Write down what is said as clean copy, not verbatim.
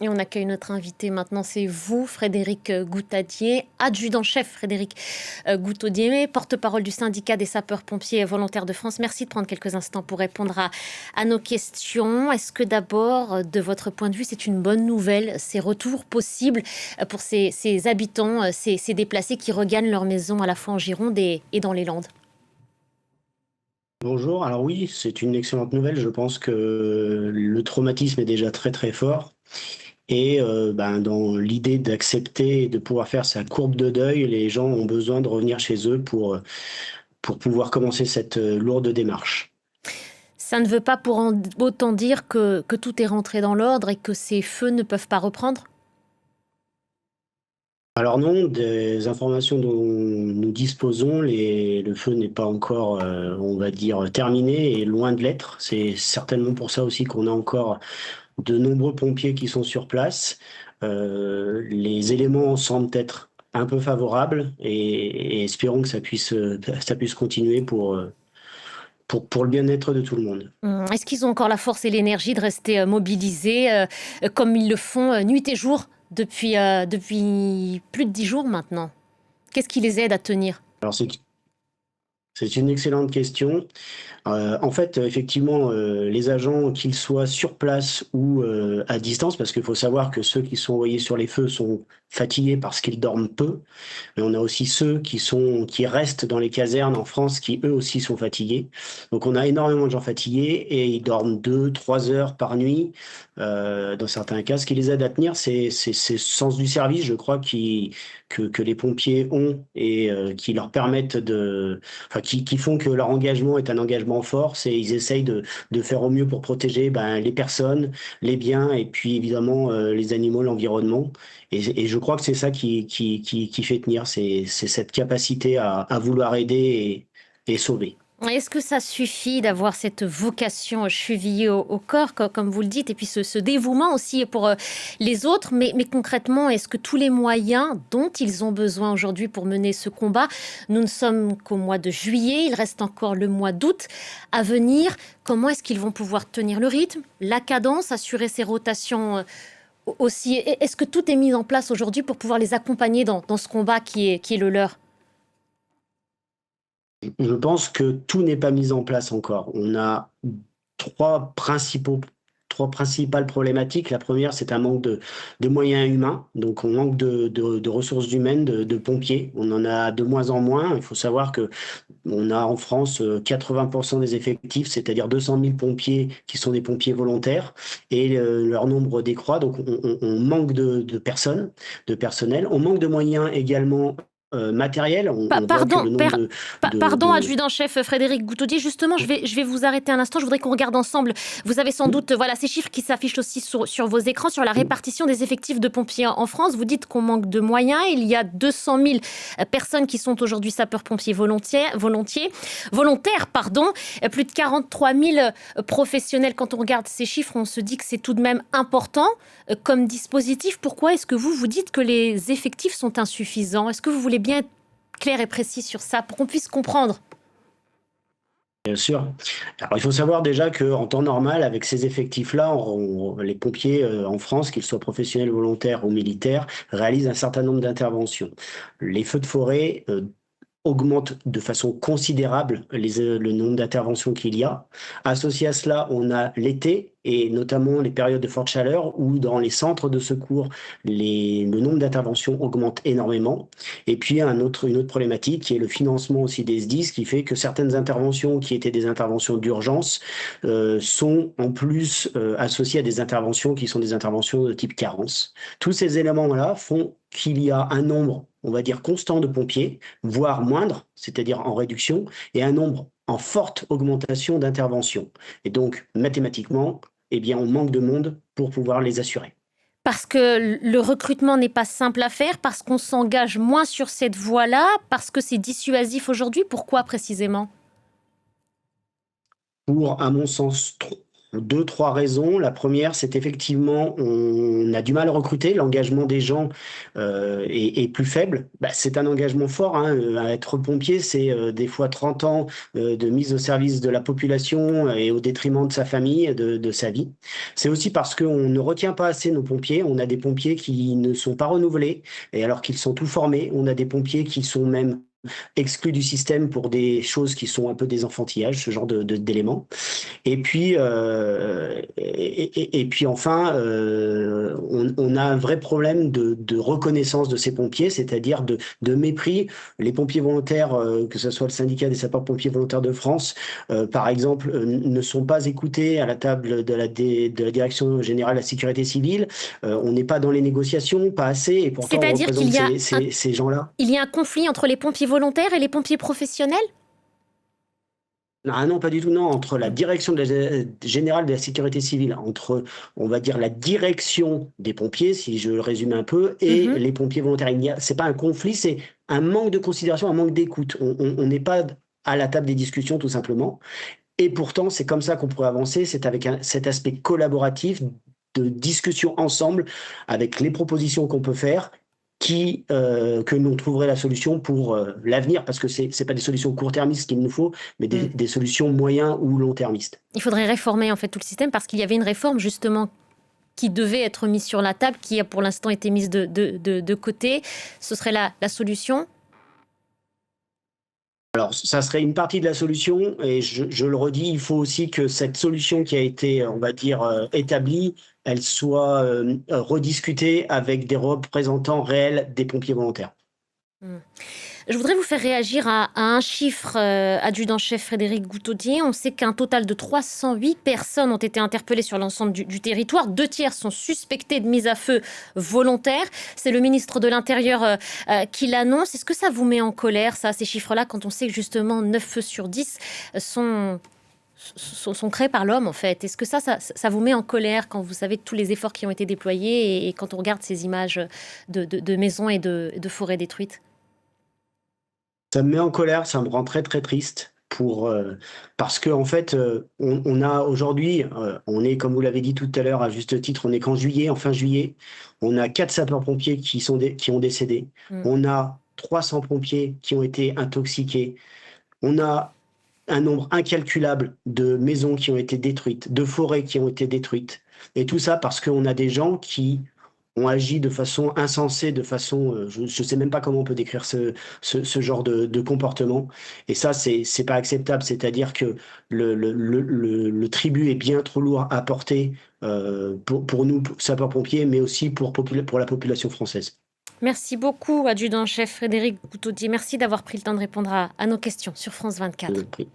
Et on accueille notre invité maintenant, c'est vous, Frédéric Goutadier, adjudant-chef Frédéric Goutadier, porte-parole du syndicat des sapeurs-pompiers volontaires de France. Merci de prendre quelques instants pour répondre à nos questions. Est-ce que d'abord, de votre point de vue, c'est une bonne nouvelle, ces retours possibles pour ces habitants, ces déplacés qui regagnent leur maison à la fois en Gironde et dans les Landes? Bonjour, alors oui, c'est une excellente nouvelle. Je pense que le traumatisme est déjà très très fort. Et dans l'idée d'accepter et de pouvoir faire sa courbe de deuil, les gens ont besoin de revenir chez eux pour pouvoir commencer cette lourde démarche. Ça ne veut pas pour autant dire que tout est rentré dans l'ordre et que ces feux ne peuvent pas reprendre? Alors non, des informations dont nous disposons, le feu n'est pas encore, on va dire, terminé et loin de l'être. C'est certainement pour ça aussi qu'on a encore de nombreux pompiers qui sont sur place. Les éléments semblent être un peu favorables et espérons que ça puisse continuer pour le bien-être de tout le monde. Est-ce qu'ils ont encore la force et l'énergie de rester mobilisés comme ils le font nuit et jour depuis plus de 10 jours maintenant? Qu'est-ce qui les aide à tenir? Alors c'est une excellente question. En fait, effectivement, les agents, qu'ils soient sur place ou à distance, parce qu'il faut savoir que ceux qui sont envoyés sur les feux sont fatigués parce qu'ils dorment peu, mais on a aussi ceux qui restent dans les casernes en France, qui eux aussi sont fatigués. Donc on a énormément de gens fatigués et ils dorment 2, 3 heures par nuit, dans certains cas. Ce qui les aide à tenir, c'est ce sens du service, je crois, que les pompiers ont et qui leur permettent qui font que leur engagement est un engagement fort. Ils essayent de faire au mieux pour protéger les personnes, les biens et puis évidemment les animaux, l'environnement. Et je crois que c'est ça qui fait tenir, c'est cette capacité à vouloir aider et sauver. Est-ce que ça suffit d'avoir cette vocation chevillée au corps, comme vous le dites, et puis ce dévouement aussi pour les autres, mais concrètement, est-ce que tous les moyens dont ils ont besoin aujourd'hui pour mener ce combat, nous ne sommes qu'au mois de juillet, il reste encore le mois d'août à venir, comment est-ce qu'ils vont pouvoir tenir le rythme, la cadence, assurer ces rotations aussi? Est-ce que tout est mis en place aujourd'hui pour pouvoir les accompagner dans ce combat qui est le leur? Je pense que tout n'est pas mis en place encore. On a trois principaux trois principales problématiques. La première, c'est un manque de moyens humains. Donc, on manque de ressources humaines, de pompiers. On en a de moins en moins. Il faut savoir que on a en France 80% des effectifs, c'est-à-dire 200 000 pompiers qui sont des pompiers volontaires, et leur nombre décroît. Donc, on manque de personnes, de personnel. On manque de moyens également matériels. On voit que Pardon, le nombre pardon, de... adjudant-chef Frédéric Goutaudier, justement, je vais vous arrêter un instant, je voudrais qu'on regarde ensemble. Vous avez sans doute voilà, ces chiffres qui s'affichent aussi sur vos écrans, sur la répartition des effectifs de pompiers en France. Vous dites qu'on manque de moyens, il y a 200 000 personnes qui sont aujourd'hui sapeurs-pompiers volontaires, plus de 43 000 professionnels. Quand on regarde ces chiffres, on se dit que c'est tout de même important comme dispositif. Pourquoi est-ce que vous dites que les effectifs sont insuffisants? Est-ce que vous voulez bien être clair et précis sur ça pour qu'on puisse comprendre? Bien sûr. Alors, il faut savoir déjà qu'en temps normal, avec ces effectifs-là, les pompiers en France, qu'ils soient professionnels, volontaires ou militaires, réalisent un certain nombre d'interventions. Les feux de forêt augmente de façon considérable le nombre d'interventions qu'il y a. Associé à cela, on a l'été et notamment les périodes de forte chaleur où dans les centres de secours, le nombre d'interventions augmente énormément. Et puis une autre problématique qui est le financement aussi des SDIS qui fait que certaines interventions qui étaient des interventions d'urgence sont en plus associées à des interventions qui sont des interventions de type carence. Tous ces éléments-là font qu'il y a un nombre, on va dire, constant de pompiers, voire moindre, c'est-à-dire en réduction, et un nombre en forte augmentation d'interventions. Et donc, mathématiquement, eh bien, on manque de monde pour pouvoir les assurer. Parce que le recrutement n'est pas simple à faire, parce qu'on s'engage moins sur cette voie-là, parce que c'est dissuasif aujourd'hui. Pourquoi précisément? Pour, à mon sens, deux, trois raisons. La première, c'est effectivement, on a du mal à recruter. L'engagement des gens est plus faible. Bah, c'est un engagement fort, hein. Être pompier, c'est des fois 30 ans de mise au service de la population et au détriment de sa famille, de sa vie. C'est aussi parce qu'on ne retient pas assez nos pompiers. On a des pompiers qui ne sont pas renouvelés, et alors qu'ils sont tout formés. On a des pompiers qui sont même exclus du système pour des choses qui sont un peu des enfantillages, ce genre d'éléments. Et puis, et puis enfin, on a un vrai problème de reconnaissance de ces pompiers, c'est-à-dire de mépris. Les pompiers volontaires, que ce soit le syndicat des sapeurs-pompiers volontaires de France, par exemple, ne sont pas écoutés à la table de la Direction générale de la sécurité civile. On n'est pas dans les négociations, pas assez, et pourtant on C'est-à-dire qu'il représente y a ces gens-là. il y a un conflit entre les pompiers volontaires et les pompiers professionnels? Ah non, pas du tout, non. Entre la direction générale de la sécurité civile, entre, on va dire, la direction des pompiers, si je le résume un peu, et Mhm. les pompiers volontaires. C'est pas un conflit, c'est un manque de considération, un manque d'écoute. On n'est pas à la table des discussions, tout simplement. Et pourtant, c'est comme ça qu'on pourrait avancer, c'est avec cet aspect collaboratif de discussion ensemble, avec les propositions qu'on peut faire, que l'on trouverait la solution pour l'avenir, parce que c'est pas des solutions court-termistes qu'il nous faut, mais Mm. des solutions moyen ou long-termistes. Il faudrait réformer en fait tout le système parce qu'il y avait une réforme justement qui devait être mise sur la table, qui a pour l'instant été mise de côté. Ce serait la solution? Alors, ça serait une partie de la solution, et je le redis, il faut aussi que cette solution qui a été, on va dire, établie, elle soit rediscutée avec des représentants réels des pompiers volontaires. Mm. Je voudrais vous faire réagir à un chiffre, adjudant-chef Frédéric Goutaudier. On sait qu'un total de 308 personnes ont été interpellées sur l'ensemble du territoire. 2 tiers sont suspectés de mise à feu volontaire. C'est le ministre de l'Intérieur qui l'annonce. Est-ce que ça vous met en colère, ça, ces chiffres-là, quand on sait que justement 9 feux sur 10 sont créés par l'homme, en fait? Est-ce que ça vous met en colère quand vous savez tous les efforts qui ont été déployés et quand on regarde ces images de maisons et de forêts détruites? Ça me met en colère, ça me rend très, très triste parce que en fait, on a aujourd'hui, on est, comme vous l'avez dit tout à l'heure, à juste titre, on est qu'en juillet, en fin juillet, on a 4 sapeurs-pompiers qui ont décédé. Mm. On a 300 pompiers qui ont été intoxiqués. On a un nombre incalculable de maisons qui ont été détruites, de forêts qui ont été détruites. Et tout ça parce qu'on a des gens qui ont agi de façon insensée, de façon, je ne sais même pas comment on peut décrire ce genre de comportement. Et ça, c'est pas acceptable. C'est-à-dire que le tribut est bien trop lourd à porter pour nous, sapeurs-pompiers, mais aussi pour la population française. Merci beaucoup, adjudant-chef Frédéric Goutaudier. Merci d'avoir pris le temps de répondre à nos questions sur France Je vous 24. en prie.